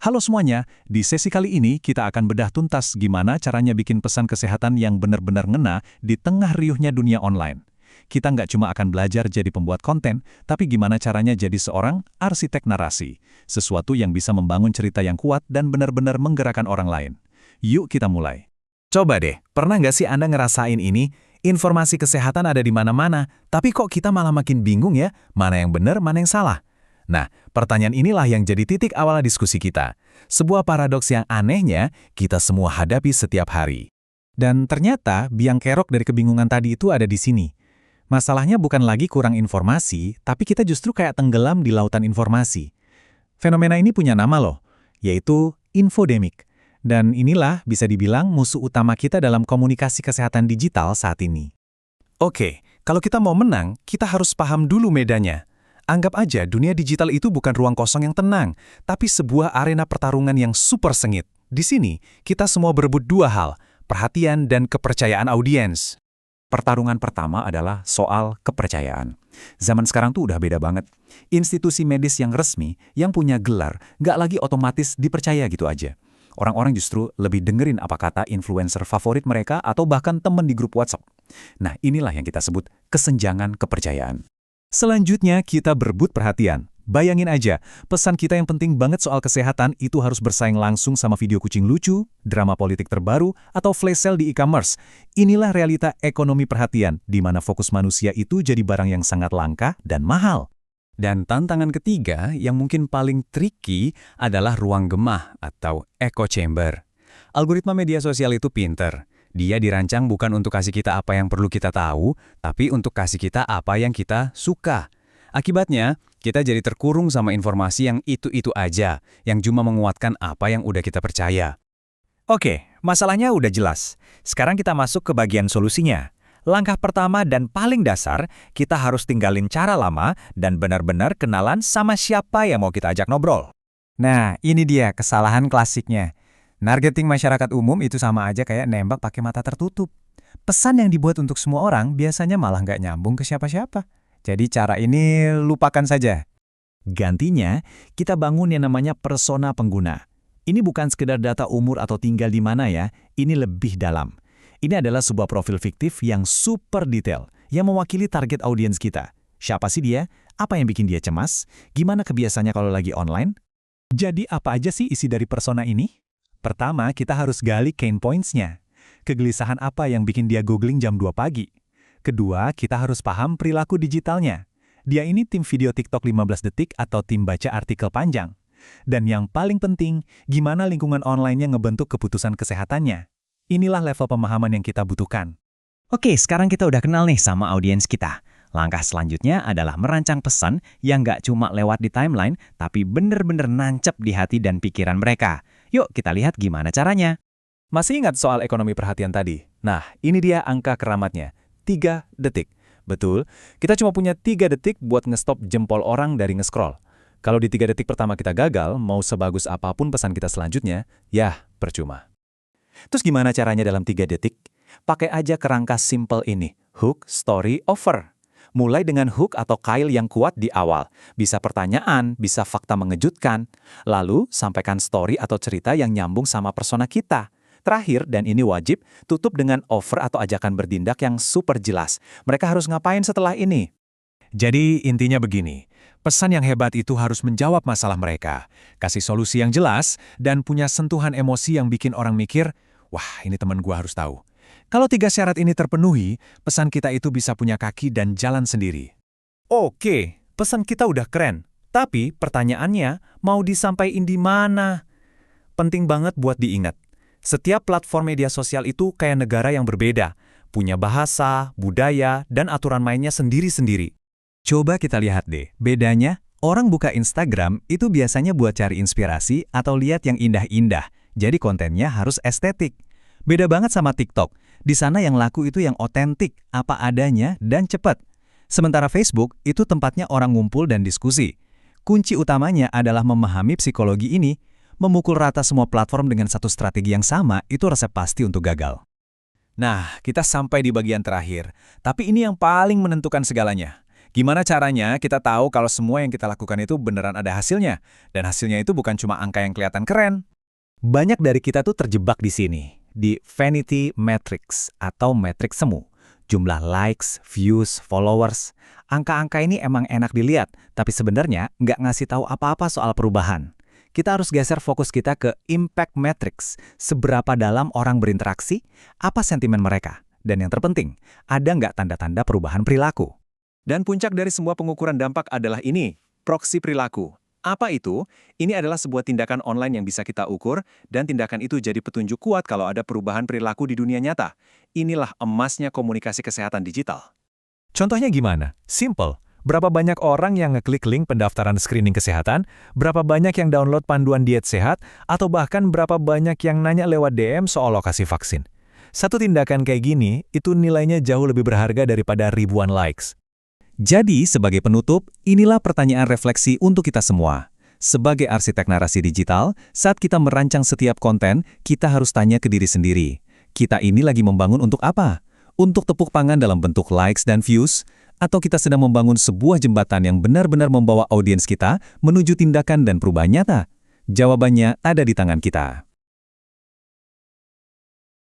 Halo semuanya, di sesi kali ini kita akan bedah tuntas gimana caranya bikin pesan kesehatan yang benar-benar ngena di tengah riuhnya dunia online. Kita nggak cuma akan belajar jadi pembuat konten, tapi gimana caranya jadi seorang arsitek narasi. Sesuatu yang bisa membangun cerita yang kuat dan benar-benar menggerakkan orang lain. Yuk kita mulai. Coba deh, pernah nggak sih Anda ngerasain ini? Informasi kesehatan ada di mana-mana, tapi kok kita malah makin bingung ya, mana yang benar, mana yang salah? Nah, pertanyaan inilah yang jadi titik awal diskusi kita. Sebuah paradoks yang anehnya kita semua hadapi setiap hari. Dan ternyata biang kerok dari kebingungan tadi itu ada di sini. Masalahnya bukan lagi kurang informasi, tapi kita justru kayak tenggelam di lautan informasi. Fenomena ini punya nama loh, yaitu infodemik. Dan inilah bisa dibilang musuh utama kita dalam komunikasi kesehatan digital saat ini. Oke, kalau kita mau menang, kita harus paham dulu medannya. Anggap aja dunia digital itu bukan ruang kosong yang tenang, tapi sebuah arena pertarungan yang super sengit. Di sini, kita semua berebut dua hal, perhatian dan kepercayaan audiens. Pertarungan pertama adalah soal kepercayaan. Zaman sekarang tuh udah beda banget. Institusi medis yang resmi, yang punya gelar, nggak lagi otomatis dipercaya gitu aja. Orang-orang justru lebih dengerin apa kata influencer favorit mereka atau bahkan temen di grup WhatsApp. Nah, inilah yang kita sebut kesenjangan kepercayaan. Selanjutnya kita berebut perhatian. Bayangin aja, pesan kita yang penting banget soal kesehatan itu harus bersaing langsung sama video kucing lucu, drama politik terbaru, atau flash sale di e-commerce. Inilah realita ekonomi perhatian, di mana fokus manusia itu jadi barang yang sangat langka dan mahal. Dan tantangan ketiga yang mungkin paling tricky adalah ruang gemah atau echo chamber. Algoritma media sosial itu pinter. Dia dirancang bukan untuk kasih kita apa yang perlu kita tahu, tapi untuk kasih kita apa yang kita suka. Akibatnya, kita jadi terkurung sama informasi yang itu-itu aja, yang cuma menguatkan apa yang udah kita percaya. Oke, masalahnya udah jelas. Sekarang kita masuk ke bagian solusinya. Langkah pertama dan paling dasar, kita harus tinggalin cara lama dan benar-benar kenalan sama siapa yang mau kita ajak ngobrol. Nah, ini dia kesalahan klasiknya. Nargeting masyarakat umum itu sama aja kayak nembak pakai mata tertutup. Pesan yang dibuat untuk semua orang biasanya malah nggak nyambung ke siapa-siapa. Jadi cara ini lupakan saja. Gantinya, kita bangun yang namanya persona pengguna. Ini bukan sekedar data umur atau tinggal di mana ya, ini lebih dalam. Ini adalah sebuah profil fiktif yang super detail, yang mewakili target audiens kita. Siapa sih dia? Apa yang bikin dia cemas? Gimana kebiasaannya kalau lagi online? Jadi apa aja sih isi dari persona ini? Pertama, kita harus gali pain points-nya. Kegelisahan apa yang bikin dia googling jam 2 pagi? Kedua, kita harus paham perilaku digitalnya. Dia ini tim video TikTok 15 detik atau tim baca artikel panjang. Dan yang paling penting, gimana lingkungan online-nya ngebentuk keputusan kesehatannya. Inilah level pemahaman yang kita butuhkan. Oke, sekarang kita udah kenal nih sama audiens kita. Langkah selanjutnya adalah merancang pesan yang nggak cuma lewat di timeline, tapi bener-bener nancep di hati dan pikiran mereka. Yuk kita lihat gimana caranya. Masih ingat soal ekonomi perhatian tadi? Nah, ini dia angka keramatnya. 3 detik. Betul, kita cuma punya 3 detik buat ngestop jempol orang dari nge-scroll. Kalau di 3 detik pertama kita gagal, mau sebagus apapun pesan kita selanjutnya, ya percuma. Terus gimana caranya dalam 3 detik? Pakai aja kerangka simple ini, hook, story, offer. Mulai dengan hook atau kail yang kuat di awal. Bisa pertanyaan, bisa fakta mengejutkan. Lalu, sampaikan story atau cerita yang nyambung sama persona kita. Terakhir, dan ini wajib, tutup dengan offer atau ajakan bertindak yang super jelas. Mereka harus ngapain setelah ini? Jadi, intinya begini. Pesan yang hebat itu harus menjawab masalah mereka. Kasih solusi yang jelas, dan punya sentuhan emosi yang bikin orang mikir, wah, ini teman gua harus tahu. Kalau 3 syarat ini terpenuhi, pesan kita itu bisa punya kaki dan jalan sendiri. Oke, pesan kita udah keren. Tapi pertanyaannya, mau disampaikan di mana? Penting banget buat diingat. Setiap platform media sosial itu kayak negara yang berbeda. Punya bahasa, budaya, dan aturan mainnya sendiri-sendiri. Coba kita lihat deh, bedanya, orang buka Instagram itu biasanya buat cari inspirasi atau lihat yang indah-indah. Jadi kontennya harus estetik. Beda banget sama TikTok. Di sana yang laku itu yang otentik, apa adanya, dan cepat. Sementara Facebook itu tempatnya orang ngumpul dan diskusi. Kunci utamanya adalah memahami psikologi ini. Memukul rata semua platform dengan satu strategi yang sama itu resep pasti untuk gagal. Nah, kita sampai di bagian terakhir. Tapi ini yang paling menentukan segalanya. Gimana caranya kita tahu kalau semua yang kita lakukan itu beneran ada hasilnya? Dan hasilnya itu bukan cuma angka yang kelihatan keren. Banyak dari kita tuh terjebak di sini, di vanity metrics atau metrik semu. Jumlah likes, views, followers. Angka-angka ini emang enak dilihat, tapi sebenarnya nggak ngasih tahu apa-apa soal perubahan. Kita harus geser fokus kita ke impact metrics. Seberapa dalam orang berinteraksi, apa sentimen mereka. Dan yang terpenting, ada nggak tanda-tanda perubahan perilaku? Dan puncak dari semua pengukuran dampak adalah ini, proksi perilaku. Apa itu? Ini adalah sebuah tindakan online yang bisa kita ukur, dan tindakan itu jadi petunjuk kuat kalau ada perubahan perilaku di dunia nyata. Inilah emasnya komunikasi kesehatan digital. Contohnya gimana? Simple. Berapa banyak orang yang ngeklik link pendaftaran screening kesehatan, berapa banyak yang download panduan diet sehat, atau bahkan berapa banyak yang nanya lewat DM soal lokasi vaksin. Satu tindakan kayak gini, itu nilainya jauh lebih berharga daripada ribuan likes. Jadi, sebagai penutup, inilah pertanyaan refleksi untuk kita semua. Sebagai arsitek narasi digital, saat kita merancang setiap konten, kita harus tanya ke diri sendiri. Kita ini lagi membangun untuk apa? Untuk tepuk tangan dalam bentuk likes dan views? Atau kita sedang membangun sebuah jembatan yang benar-benar membawa audiens kita menuju tindakan dan perubahan nyata? Jawabannya ada di tangan kita.